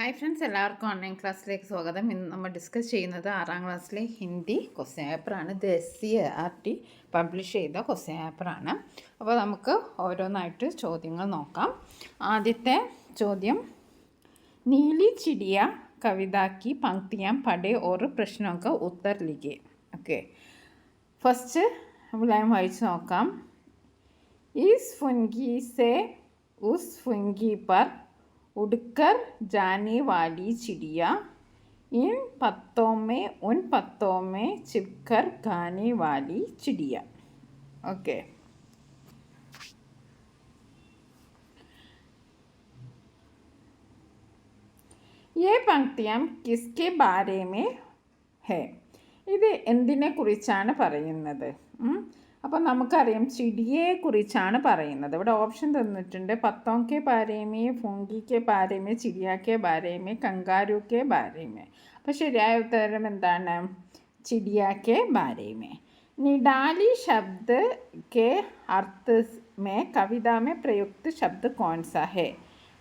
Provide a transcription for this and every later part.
Hi friends, എല്ലാവർക്കും online ക്ലാസ്സിലേക്ക് സ്വാഗതം. ഇന്ന് നമ്മൾ ഡിസ്കസ് ചെയ്യുന്നത് 6ാം ക്ലാസ്സിലെ ഹിന്ദി ക്വസ്റ്റ്യൻ പേപ്പറാണ്. ഇത് SCERT പബ്ലിഷ് ചെയ്ത ക്വസ്റ്റ്യൻ പേപ്പറാണ്. അപ്പോൾ നമുക്ക് ഓരോന്നായിട്ട് ചോദ്യങ്ങൾ നോക്കാം. ആദ്യത്തെ ചോദ്യം, നീലി ചിടിയ കവിത की पंक्तियां पढ़े और प्रश्नों का उत्तर लिखे. ഓക്കെ, ഫസ്റ്റ് ലൈൻ വായിച്ച് നോക്കാം. इस फुनगी से उस फुनगी पर उड़कर जाने वाली चिड़िया, इन पत्तों में उन पत्तों में छिपकर गाने वाली चिड़िया. ओके, ये पंक्तियां किसके बारे में है? ഇത് എന്തിനെ കുറിച്ചാണ് പറയുന്നത്? അപ്പോൾ നമുക്കറിയാം ചിടിയെക്കുറിച്ചാണ് പറയുന്നത്. ഇവിടെ ഓപ്ഷൻ തന്നിട്ടുണ്ട്. പത്തോं के बारे में, फुंगी के बारे में, चिड़िया के बारे में, कंगारू के बारे में. അപ്പോൾ ശരിയായ ഉത്തരം എന്താണ്? चिड़िया के बारे में. निडाली शब्द के अर्थ में कविता में प्रयुक्त शब्द कौन सा है?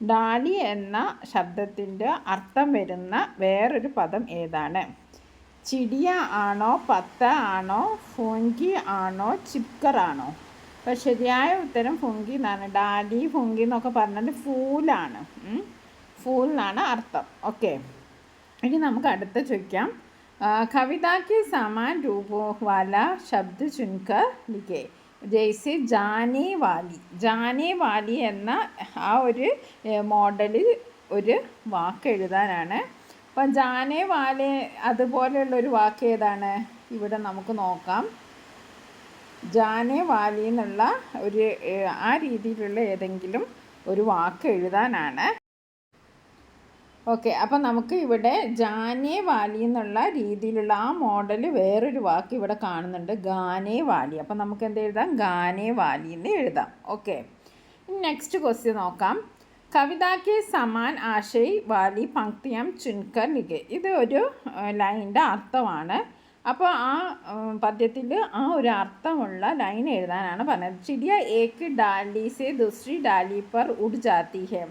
ഡാലി എന്ന ശബ്ദത്തിൻ്റെ അർത്ഥം വരുന്ന വേറൊരു പദം ഏതാണ്? ചിടിയ ആണോ, പത്ത ആണോ, ഫുങ്കി ആണോ, ചിപ്കർ ആണോ? അപ്പോൾ ശരിയായ ഉത്തരം ഫുങ്കി എന്നാണ്. ഡാലി ഫുങ്കി എന്നൊക്കെ പറഞ്ഞാൽ ഫൂലാണ്. ഫൂൽ എന്നാണ് അർത്ഥം. ഓക്കെ, ഇനി നമുക്ക് അടുത്ത ചോദിക്കാം. കവിതാക്ക് സമാൻ രൂപോ വാല ശബ്ദ ചുൻകർ ലിഖേ. ജയ്സെ ജാനേ വാലി. ജാനേ വാലി എന്ന ആ ഒരു മോഡലിൽ ഒരു വാക്ക് എഴുതാനാണ്. അപ്പം ജാനേ വാലെ അതുപോലെയുള്ളൊരു വാക്ക് ഏതാണ്? ഇവിടെ നമുക്ക് നോക്കാം. ജാനേ വാലി എന്നുള്ള ഒരു ആ രീതിയിലുള്ള ഏതെങ്കിലും ഒരു വാക്ക് എഴുതാനാണ്. ഓക്കെ, അപ്പം നമുക്ക് ഇവിടെ ജാനേ വാലി എന്നുള്ള രീതിയിലുള്ള ആ മോഡൽ വേറൊരു വാക്ക് ഇവിടെ കാണുന്നുണ്ട്, ഗാനേ വാലി. അപ്പം നമുക്ക് എന്ത് എഴുതാം? ഗാനേ വാലി എന്ന് എഴുതാം. ഓക്കെ, നെക്സ്റ്റ് ക്വസ്റ്റ്യൻ നോക്കാം. കവിതാക്ക് സമാൻ ആശയ് വാലി പങ്ക്തിയാം ചുൻകർ ലിഖേ. ഇത് ഒരു ലൈനിൻ്റെ അർത്ഥമാണ്. അപ്പോൾ ആ പദ്യത്തിൽ ആ ഒരു അർത്ഥമുള്ള ലൈൻ എഴുതാനാണ് പറഞ്ഞത്. ചിടിയ ഏക്ക് ഡാലി സെ ദൂസരി ഡാലി പർ ഉഡ് ജാത്തി ഹെ.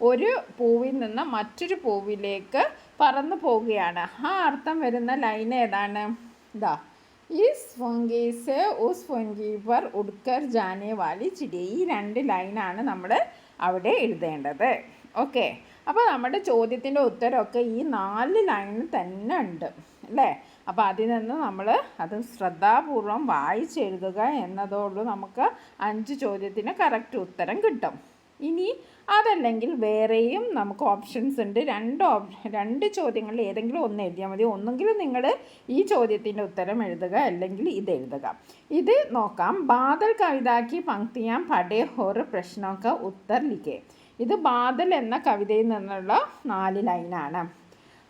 ഒരു പൂവിൽ നിന്ന് മറ്റൊരു പൂവിലേക്ക് പറന്നു പോവുകയാണ്. ആ അർത്ഥം വരുന്ന ലൈൻ ഏതാണ്? ഇതാ, ഇസ് ഫുങ്കി സെ ഉസ് ഫുങ്കി പർ ഉഡ്കർ ജാനേ വാലി ചിടിയ. ഈ രണ്ട് ലൈനാണ് നമ്മൾ അവിടെ എഴുതേണ്ടത്. ഓക്കെ, അപ്പോൾ നമ്മുടെ ചോദ്യത്തിൻ്റെ ഉത്തരമൊക്കെ ഈ 4 ലൈനിൽ തന്നെ ഉണ്ട് അല്ലേ? അപ്പോൾ അതിൽ നിന്ന് നമ്മൾ അത് ശ്രദ്ധാപൂർവം വായിച്ചെഴുതുക എന്നതോടു നമുക്ക് 5 ചോദ്യത്തിന് കറക്റ്റ് ഉത്തരം കിട്ടും. ഇനി അതല്ലെങ്കിൽ വേറെയും നമുക്ക് ഓപ്ഷൻസ് ഉണ്ട്. 2 ചോദ്യങ്ങളിൽ ഏതെങ്കിലും ഒന്ന് എഴുതിയാൽ മതി. ഒന്നെങ്കിൽ നിങ്ങൾ ഈ ചോദ്യത്തിൻ്റെ ഉത്തരം എഴുതുക, അല്ലെങ്കിൽ ഇത് എഴുതുക. ഇത് നോക്കാം. ബാദൽ കവിതാക്കി പങ്ക്തിയാം പടേ ഹോർ പ്രശ്നോക്ക ഉത്തർ ലിഖേ. ഇത് ബാദൽ എന്ന കവിതയിൽ നിന്നുള്ള 4 ലൈനാണ്.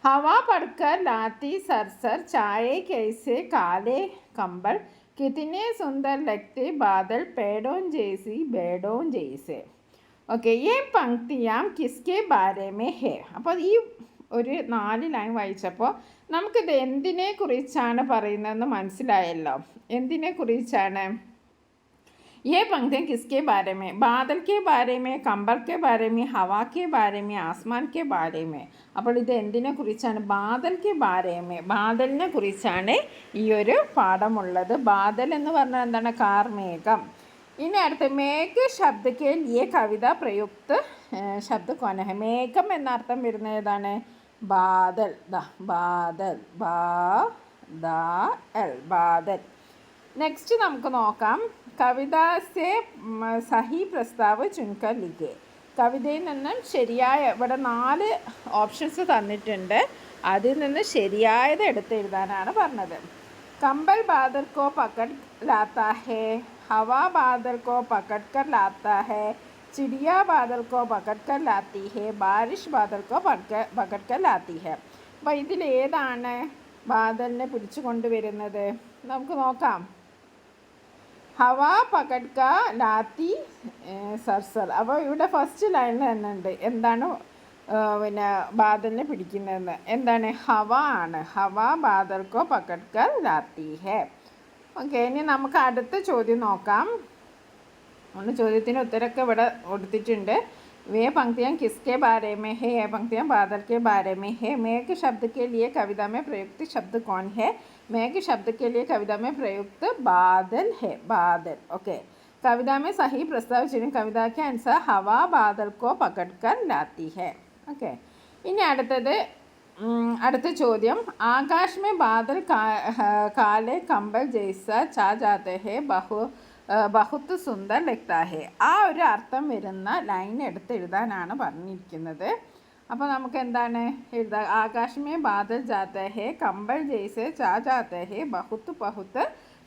ഹവാ പടുക്കർ ലാത്തി സർസർ ചായേ കേസെ കാലേ കമ്പൾ കിതനെ സുന്ദർ ലഗ്തേ ബാദൽ പേടോൻ ജേസി ബേഡോൻ ജേസെ. ഓക്കെ, ഈ പങ്ക്തിയാം കിസ്കെ ബാരെ മേ ഹേ. അപ്പോൾ ഈ ഒരു 4 ലൈൻ വായിച്ചപ്പോൾ നമുക്കിത് എന്തിനെ കുറിച്ചാണ് പറയുന്നതെന്ന് മനസ്സിലായല്ലോ. എന്തിനെ കുറിച്ചാണ്? ये पंक्तियाँ किसके बारे में? बादल के बारे में, कंबल के बारे में, हवा के बारे में, आसमान के बारे में. അപ്പോൾ ഇത് എന്തിനെ കുറിച്ചാണ്? ബാദൽ के बारे में. ബാദലിനെ കുറിച്ചാണ് ഈ ഒരു പാഠമുള്ളത്. ബാദൽ എന്ന് പറഞ്ഞാൽ എന്താണ്? കാർമേഘം. ഇനി അടുത്ത് മേഘ ശബ്ദക്ക് ലിയേ കവിത പ്രയുക്ത ശബ്ദ കോന ഹെ. മേഘം എന്ന അർത്ഥം വരുന്ന ഏതാണ്? ബാദൽ. ബാദൽ, ബാദൽ. നെക്സ്റ്റ് നമുക്ക് നോക്കാം. കവിത സെ സഹി പ്രസ്താവ് ചുൻകർ ലിഖേ. കവിതയിൽ നിന്നും ശരിയായ, ഇവിടെ 4 ഓപ്ഷൻസ് തന്നിട്ടുണ്ട്. അതിൽ നിന്ന് ശരിയായത് എടുത്തെഴുതാനാണ് പറഞ്ഞത്. കമ്പൽ ബാദൽ കോ പക്കഡ് ലാത്താ ഹേ, हवा बादल को पकड़ कर लाता है, चिड़िया बादल को पकड़ कर लाती है, बारिश बादल को पकड़ कर लाती है. അപ്പോൾ ഇതിൽ ഏതാണ് ബാദലിനെ പിടിച്ചു കൊണ്ടുവരുന്നത്? നമുക്ക് നോക്കാം. ഹവ പകഡ്ക ലാത്തി സർസർ. അപ്പോൾ ഇവിടെ ഫസ്റ്റ് ലൈനിൽ തന്നെ ഉണ്ട് എന്താണ് പിന്നെ ബാദലിനെ പിടിക്കുന്നതെന്ന്. എന്താണ്? ഹവ ആണ്. ഹവ ബാദൽ കോ പകഡ് കർ ലാത്തി ഹേ. ഓക്കെ, ഇനി നമുക്ക് അടുത്ത ചോദ്യം നോക്കാം. ചോദ്യത്തിന് ഉത്തരമൊക്കെ ഇവിടെ കൊടുത്തിട്ടുണ്ട്. वे पंक्तियाँ किसके बारे में है? ये पंक्तियाँ बादल के बारे में है। मेघ शब्द के लिए कविता में प्रयुक्त शब्द कौन है? मेघ शब्द के लिए कविता में प्रयुक्त बादल है, बादल। ओके, कविता में सही प्रस्ताव चुनें। कविता के अनुसार हवा बादल को पकड़कर लाती है। ओके, ഇനി അടുത്ത ചോദ്യം, ആകാശ് में बादल काले कंबल जैसा छा जाते हैं ബഹുത്ത് സുന്ദർ ലഗ്താ ഹെ. ആ ഒരു അർത്ഥം വരുന്ന ലൈൻ എടുത്ത് എഴുതാനാണ് പറഞ്ഞിരിക്കുന്നത്. അപ്പോൾ നമുക്ക് എന്താണ് എഴുതുക? ആകാശ് മേ ബാദൽ ജാത്തെ ഹെ കമ്പൽ ജൈസെ ചാ ജാത്തെ ഹെ ബഹുത്ത്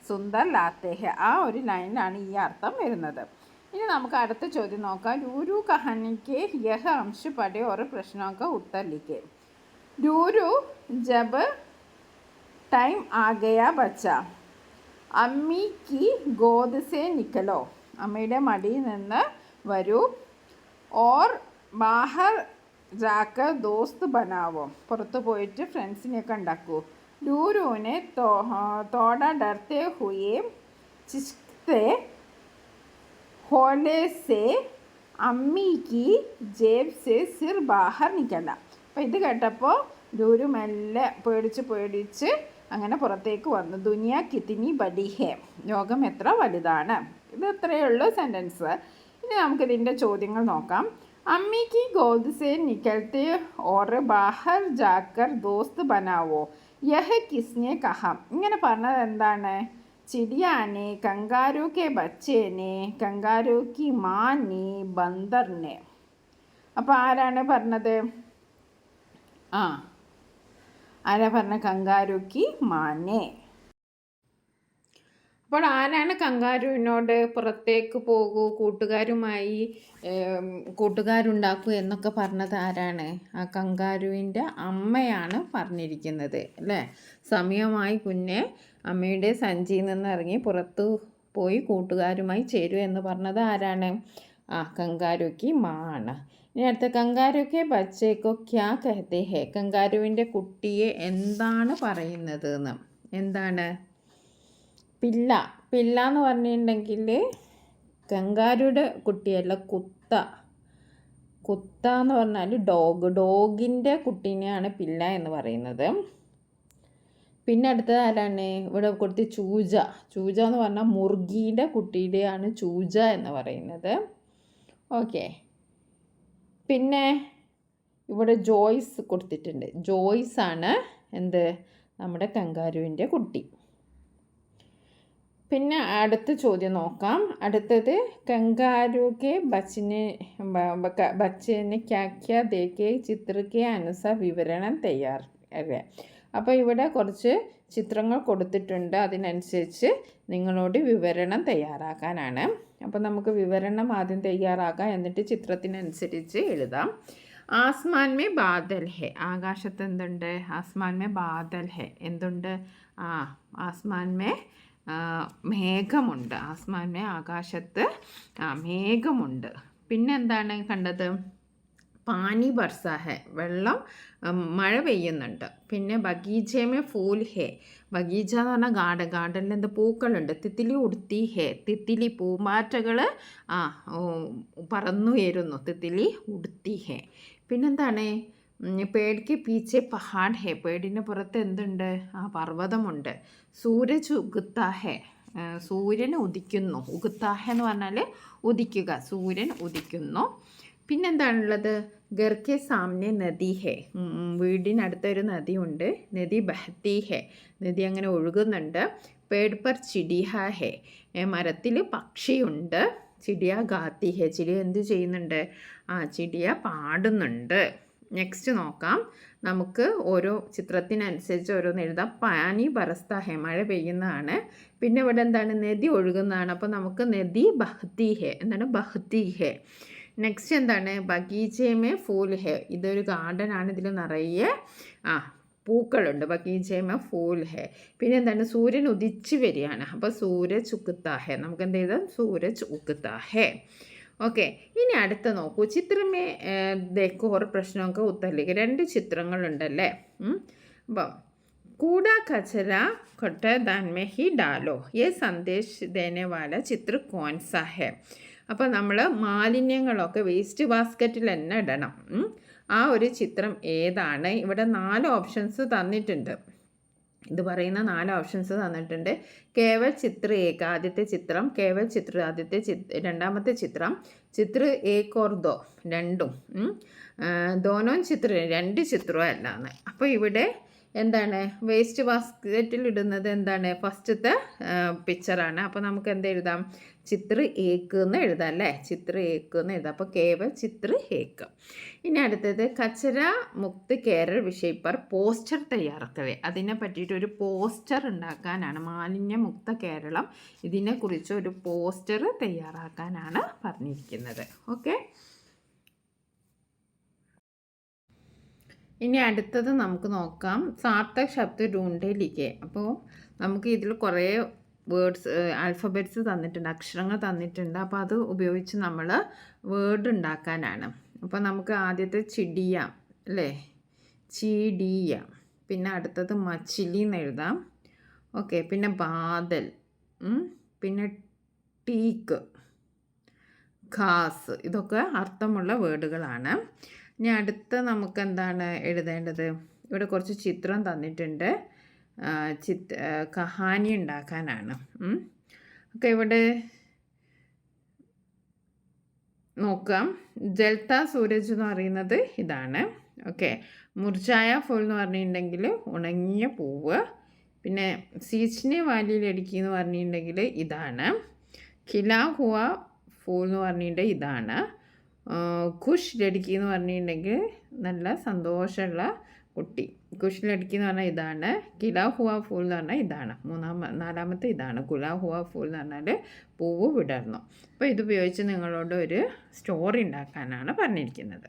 സുന്ദർ ലാത്തെ ഹെ. ആ ഒരു ലൈനിലാണ് ഈ അർത്ഥം വരുന്നത്. ഇനി നമുക്ക് അടുത്ത ചോദ്യം നോക്കാം. രൂരു കഹാനിക്ക് യഹ അംശ പഠേ और प्रश्नों का उत्तर लिखे. രൂരു ജബ് ടൈം ആ ഗയാ ബച്ചാ അമ്മി കി ഗോദ് സെ നിക്കലോ. അമ്മയുടെ മടിയിൽ നിന്ന് വരൂ. ഓർ ബാഹർ ജാക്കർ ദോസ്ത് ബനാവോ. പുറത്ത് പോയിട്ട് ഫ്രണ്ട്സിനെയൊക്കെ ഉണ്ടാക്കൂ. രൂരുവിനെ തോട ഡർത്തെ ഹുയെ ചിസ്തെ ഹോലെ സെ അമ്മി കി ജേബ് സെ സിർ ബാഹർ നിക്കല. അപ്പോൾ ഇത് കേട്ടപ്പോൾ രൂരു മെല്ലെ പേടിച്ച് അങ്ങനെ പുറത്തേക്ക് വന്നു. ദുനിയ കിത്തിനി ബഡി ഹെ. ലോകം എത്ര വലുതാണ്. ഇത് ഇത്രയേ ഉള്ളൂ സെൻറ്റൻസ്. ഇനി നമുക്കിതിൻ്റെ ചോദ്യങ്ങൾ നോക്കാം. അമ്മി കി ഗോദ് സെ നിക്കൽത്തെ ഓർ ബാഹർ ജാക്കർ ദോസ്ത് ബനാവോ യഹ് കിസ്നെ കഹാം. ഇങ്ങനെ പറഞ്ഞത് എന്താണ്? ചിടിയാനെ, കങ്കാരു കെ ബച്ചേനെ, കങ്കാരു കി മാനെ, ബന്ദറിനെ. അപ്പോൾ ആരാണ് പറഞ്ഞത്? ആരാ പറഞ്ഞ? കങ്കാരുക്കി മാനെ. അപ്പോൾ ആരാണ് കങ്കാരുവിനോട് പുറത്തേക്ക് പോകൂ, കൂട്ടുകാരുണ്ടാക്കൂ എന്നൊക്കെ പറഞ്ഞത് ആരാണ്? ആ കങ്കാരുവിൻ്റെ അമ്മയാണ് പറഞ്ഞിരിക്കുന്നത് അല്ലേ? സമയമായി കുഞ്ഞെ അമ്മയുടെ സഞ്ചിയിൽ നിന്ന് ഇറങ്ങി പുറത്തു പോയി കൂട്ടുകാരുമായി ചേരൂ എന്ന് പറഞ്ഞത് ആരാണ്? കങ്കാരുക്കി മാ ആണ്. ഇനി അടുത്ത കങ്കാരുക്കെ ബച്ചേക്കോ ക്യാ കഹത്തെ ഹെ. കങ്കാരുവിൻ്റെ കുട്ടിയെ എന്താണ് പറയുന്നത് എന്ന്. എന്താണ്? പില്ല. പില്ല എന്ന് പറഞ്ഞിട്ടുണ്ടെങ്കിൽ കങ്കാരുയുടെ കുട്ടിയല്ല, കുത്ത എന്ന് പറഞ്ഞാൽ ഡോഗിൻ്റെ കുട്ടീനെയാണ് പില്ല എന്ന് പറയുന്നത്. പിന്നെ അടുത്തത് ആരാണ്? ഇവിടെ കൊടുത്ത് ചൂജ എന്ന് പറഞ്ഞാൽ മുർഗീൻ്റെ കുട്ടിയുടെയാണ് ചൂജ എന്ന് പറയുന്നത്. ഓക്കെ, പിന്നെ ഇവിടെ ജോയ്സ് കൊടുത്തിട്ടുണ്ട്. ജോയ്സ് ആണ് എന്ത്? നമ്മുടെ കങ്കാരുവിൻ്റെ കുട്ടി. പിന്നെ അടുത്ത ചോദ്യം നോക്കാം. അടുത്തത് കങ്കാരു കെ ബച്ചനെ ക്യാ ക്യാ ദേഖെ ചിത്ര കെ അനുസാർ വിവരണം തയ്യാർ. അപ്പോൾ ഇവിടെ കുറച്ച് ചിത്രങ്ങൾ കൊടുത്തിട്ടുണ്ട്. അതിനനുസരിച്ച് നിങ്ങളോട് വിവരണം തയ്യാറാക്കാനാണ്. അപ്പോൾ നമുക്ക് വിവരണം ആദ്യം തയ്യാറാക്കാം, എന്നിട്ട് ചിത്രത്തിനനുസരിച്ച് എഴുതാം. ആസ്മാൻ മേ ബാദൽ ഹെ. ആകാശത്ത് എന്തുണ്ട്? ആസ്മാൻ മേ ബാദൽ ഹെ. എന്തുണ്ട്? ആസ്മാൻ മേ മേഘമുണ്ട്. ആസ്മാൻ മേ ആകാശത്ത് മേഘമുണ്ട്. പിന്നെ എന്താണ് കണ്ടത്? പാനി ബർസ ഹെ. വെള്ളം, മഴ പെയ്യുന്നുണ്ട്. പിന്നെ ബഗീചേ മേ ഫൂൽ ഹെ. ബഗീച എന്ന് പറഞ്ഞാൽ ഗാർഡനിൽ എന്ത് പൂക്കളുണ്ട്. തിത്തിലി ഉടുത്തി ഹെ. തിത്തിലി പൂമ്പാറ്റകൾ പറന്നുയരുന്നു. തിത്തിലി ഉടുത്തി ഹെ. പിന്നെന്താണ്? പേടിക്ക് പീച്ചെ പഹാഡ് ഹെ. പേടിന് പുറത്ത് എന്തുണ്ട്? പർവ്വതമുണ്ട്. സൂരജ് ഉഗുത്താ ഹെ. സൂര്യൻ ഉദിക്കുന്നു. ഉഗുത്താ ഹെ എന്ന് പറഞ്ഞാൽ ഉദിക്കുക. സൂര്യൻ ഉദിക്കുന്നു. പിന്നെന്താണുള്ളത്? ഗർക്കെ സാമനെ നദി ഹെ. വീടിനടുത്തൊരു നദിയുണ്ട്. നദി ബഹത്തി ഹെ. നദി അങ്ങനെ ഒഴുകുന്നുണ്ട്. പേട് പർ ചിടിയ ഹെ. മരത്തിൽ പക്ഷിയുണ്ട്. ചിടിയ ഗാത്തി ഹെ. ചിടിയ എന്ത് ചെയ്യുന്നുണ്ട്? ചിടിയ പാടുന്നുണ്ട്. നെക്സ്റ്റ് നോക്കാം. നമുക്ക് ഓരോ ചിത്രത്തിനനുസരിച്ച് ഓരോന്ന് എഴുതാം. പാനി ബറസ്ത ഹെ. മഴ പെയ്യുന്നതാണ്. പിന്നെ ഇവിടെ എന്താണ്? നദി ഒഴുകുന്നതാണ്. അപ്പോൾ നമുക്ക് നദി ബഹത്തി ഹെ. എന്താണ്? ബഹത്തി ഹെ. നെക്സ്റ്റ് എന്താണ്? ബഗീചേമേ ഫൂൽ ഹെ. ഇതൊരു ഗാർഡനാണ്. ഇതിൽ നിറയെ പൂക്കളുണ്ട്. ബഗീചേമേ ഫൂൽ ഹെ. പിന്നെ എന്താണ്? സൂര്യൻ ഉദിച്ച് വരികയാണ്. അപ്പോൾ സൂരജ് ഉഗുത്താ ഹെ. നമുക്ക് എന്ത് എഴുതാം? സൂരജ് ഉഗുത്താ ഹെ. ഓക്കെ, ഇനി അടുത്ത നോക്കൂ. ചിത്രമേ ദേഖോ ഓർ പ്രശ്നമൊക്കെ ഉത്തരലേക്ക്. 2 ചിത്രങ്ങളുണ്ടല്ലേ. അപ്പം कूड़ा कचरा कूड़ेदान में ही डालो, ये संदेश देने वाला चित्र कौन सा है? അപ്പോൾ നമ്മൾ മാലിന്യങ്ങളൊക്കെ വേസ്റ്റ് ബാസ്ക്കറ്റിൽ തന്നെ ഇടണം. ആ ഒരു ചിത്രം ഏതാണ്? ഇവിടെ 4 ഓപ്ഷൻസ് തന്നിട്ടുണ്ട്. ഇത് പറയുന്ന 4 ഓപ്ഷൻസ് തന്നിട്ടുണ്ട്. കേവൽ ചിത്ര ഏക ആദ്യത്തെ ചിത്രം, കേവൽ ചിത്ര ആദ്യത്തെ രണ്ടാമത്തെ ചിത്രം, ചിത്ര ഏക് ഓർ ദോ രണ്ടും, ദോനോ ചിത്ര 2 ചിത്രവും അല്ലാന്ന്. അപ്പോൾ ഇവിടെ എന്താണ് വേസ്റ്റ് ബാസ്ക്കറ്റിൽ ഇടുന്നത് എന്താണ്? ഫസ്റ്റത്തെ പിക്ചറാണ്. അപ്പോൾ നമുക്ക് എന്ത് എഴുതാം? ചിത്ര ഏക്ക് എന്ന് എഴുതാം അല്ലേ? ചിത്ര ഏക്ക് എന്ന് എഴുതാം. അപ്പോൾ കേവൽ ചിത്ര ഏക്ക്. ഇനി അടുത്തത് കച്ചര മുക്ത് കേരൾ വിഷയ് പർ പോസ്റ്റർ തയ്യാറാക്കവേ. അതിനെ പറ്റിയിട്ട് ഒരു പോസ്റ്റർ ഉണ്ടാക്കാനാണ്. മാലിന്യമുക്ത കേരളം ഇതിനെക്കുറിച്ച് ഒരു പോസ്റ്റർ തയ്യാറാക്കാനാണ് പറഞ്ഞിരിക്കുന്നത്. ഓക്കെ. ഇനി അടുത്തത് നമുക്ക് നോക്കാം. സാർത്ഥക് ശബ്ദ ഡൂണ്ടെ ലിഖേ. അപ്പോൾ നമുക്ക് ഇതിൽ കുറേ വേർഡ്സ് ആൽഫബറ്റ്സ് തന്നിട്ടുണ്ട്, അക്ഷരങ്ങൾ തന്നിട്ടുണ്ട്. അപ്പോൾ അത് ഉപയോഗിച്ച് നമ്മൾ വേർഡ് ഉണ്ടാക്കാനാണ്. അപ്പോൾ നമുക്ക് ആദ്യത്തെ ചിടിയ അല്ലേ, ചിടിയ. പിന്നെ അടുത്തത് മച്ചിലി എന്ന് എഴുതാം. ഓക്കെ. പിന്നെ ബാദൽ, പിന്നെ ടീക്ക്, ഖാസ്. ഇതൊക്കെ അർത്ഥമുള്ള വേർഡുകളാണ്. ഇനി അടുത്ത നമുക്ക് എന്താണ് എഴുതേണ്ടത്? ഇവിടെ കുറച്ച് ചിത്രം തന്നിട്ടുണ്ട്. കഹാനി ഉണ്ടാക്കാനാണ്. ഓക്കെ. ഇവിടെ നോക്കാം. ജൽത്ത സൂരജ് എന്ന് പറയുന്നത് ഇതാണ്. ഓക്കെ. മുർജായ ഫൂൾ എന്ന് പറഞ്ഞിട്ടുണ്ടെങ്കിൽ ഉണങ്ങിയ പൂവ്. പിന്നെ സീച്ചിനെ വാലിയിലടിക്കി എന്ന് പറഞ്ഞിട്ടുണ്ടെങ്കിൽ ഇതാണ്. ഖിലാ ഹുവ ഫൂൾ എന്ന് പറഞ്ഞിട്ടുണ്ടെങ്കിൽ ഇതാണ്. ഖുഷ് ലടുക്കി എന്ന് പറഞ്ഞിട്ടുണ്ടെങ്കിൽ നല്ല സന്തോഷമുള്ള കുട്ടി. ഖുഷ് ലടുക്കി എന്ന് പറഞ്ഞാൽ ഇതാണ്. കിലാ ഹുവ ഫൂൾ എന്ന് പറഞ്ഞാൽ ഇതാണ്. നാലാമത്തെ ഇതാണ്. കുലാ ഹുവ ഫൂൾ എന്ന് പറഞ്ഞാൽ പൂവ് വിടർന്നു. അപ്പോൾ ഇതുപയോഗിച്ച് നിങ്ങളോട് ഒരു സ്റ്റോറി ഉണ്ടാക്കാനാണ് പറഞ്ഞിരിക്കുന്നത്.